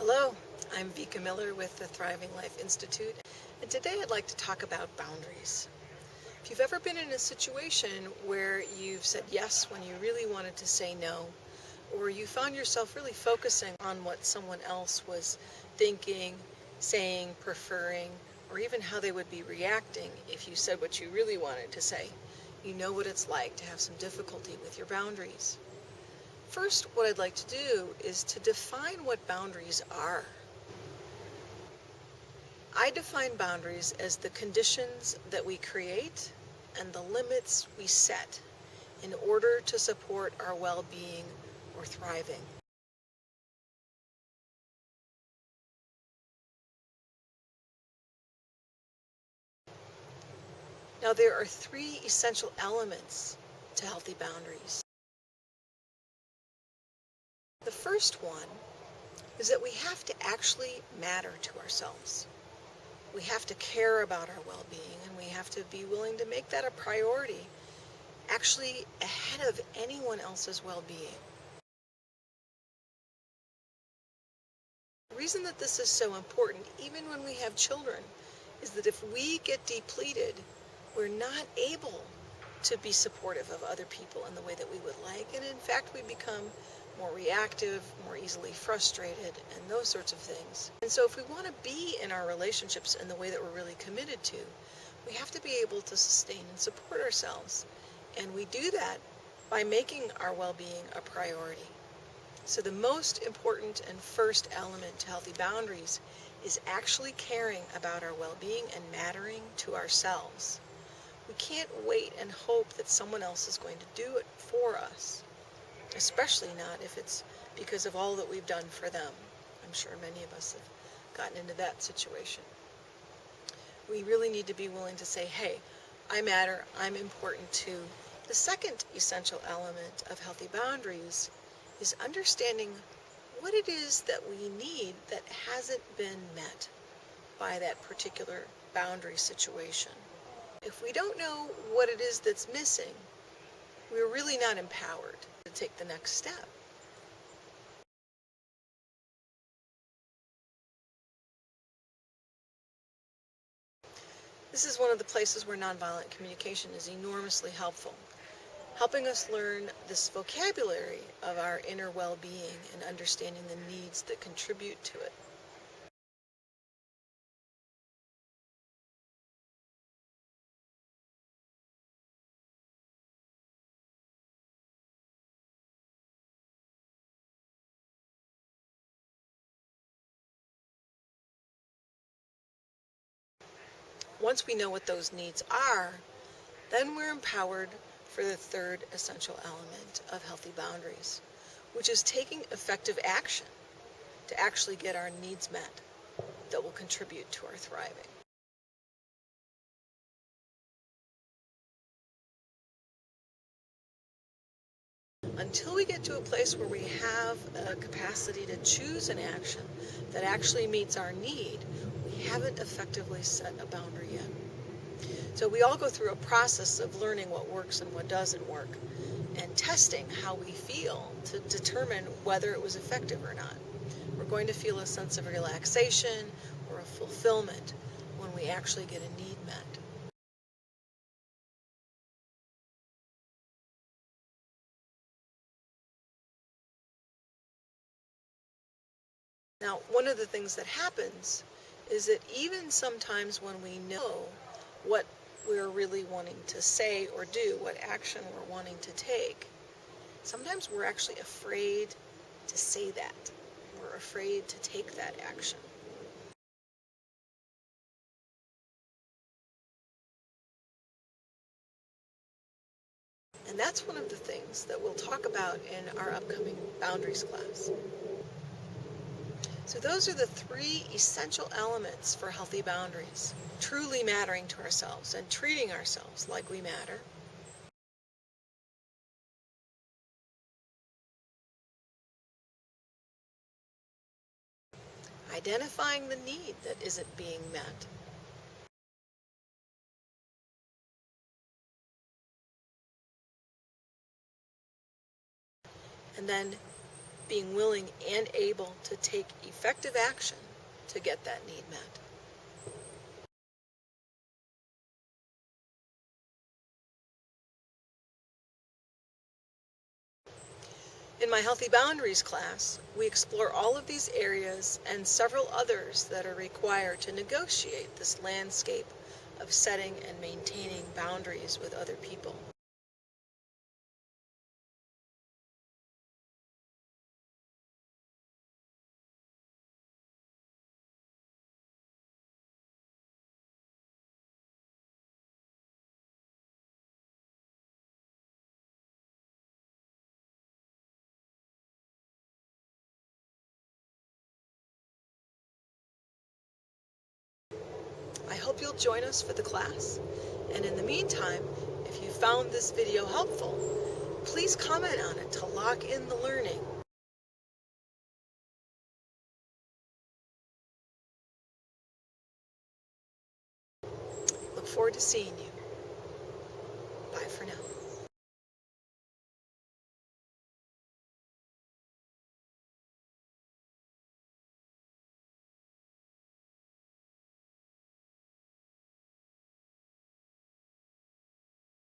Hello, I'm Vika Miller with the Thriving Life Institute, and today I'd like to talk about boundaries. If you've ever been in a situation where you've said yes when you really wanted to say no, or you found yourself really focusing on what someone else was thinking, saying, preferring, or even how they would be reacting if you said what you really wanted to say, you know what it's like to have some difficulty with your boundaries. First, what I'd like to do is to define what boundaries are. I define boundaries as the conditions that we create and the limits we set in order to support our well-being or thriving. Now, there are three essential elements to healthy boundaries. The first one is that we have to actually matter to ourselves. We have to care about our well-being, and we have to be willing to make that a priority, actually ahead of anyone else's well-being. The reason that this is so important, even when we have children, is that if we get depleted, we're not able to be supportive of other people in the way that we would like. And in fact, we become more reactive, more easily frustrated, and those sorts of things. And so if we want to be in our relationships in the way that we're really committed to, we have to be able to sustain and support ourselves. And we do that by making our well-being a priority. So the most important and first element to healthy boundaries is actually caring about our well-being and mattering to ourselves. We can't wait and hope that someone else is going to do it for us, especially not if it's because of all that we've done for them. I'm sure many of us have gotten into that situation. We really need to be willing to say, hey, I matter, I'm important too. The second essential element of healthy boundaries is understanding what it is that we need that hasn't been met by that particular boundary situation. If we don't know what it is that's missing, we're really not empowered to take the next step. This is one of the places where nonviolent communication is enormously helpful, helping us learn this vocabulary of our inner well-being and understanding the needs that contribute to it. Once we know what those needs are, then we're empowered for the third essential element of healthy boundaries, which is taking effective action to actually get our needs met that will contribute to our thriving. Until we get to a place where we have a capacity to choose an action that actually meets our need, we haven't effectively set a boundary yet. So we all go through a process of learning what works and what doesn't work, and testing how we feel to determine whether it was effective or not. We're going to feel a sense of relaxation or a fulfillment when we actually get a need met. Now, one of the things that happens is that even sometimes when we know what we're really wanting to say or do, what action we're wanting to take, sometimes we're actually afraid to say that. We're afraid to take that action. And that's one of the things that we'll talk about in our upcoming boundaries class. So those are the three essential elements for healthy boundaries. Truly mattering to ourselves and treating ourselves like we matter. Identifying the need that isn't being met. And then being willing and able to take effective action to get that need met. In my Healthy Boundaries class, we explore all of these areas and several others that are required to negotiate this landscape of setting and maintaining boundaries with other people. I hope you'll join us for the class. And in the meantime, if you found this video helpful, please comment on it to lock in the learning. Look forward to seeing you.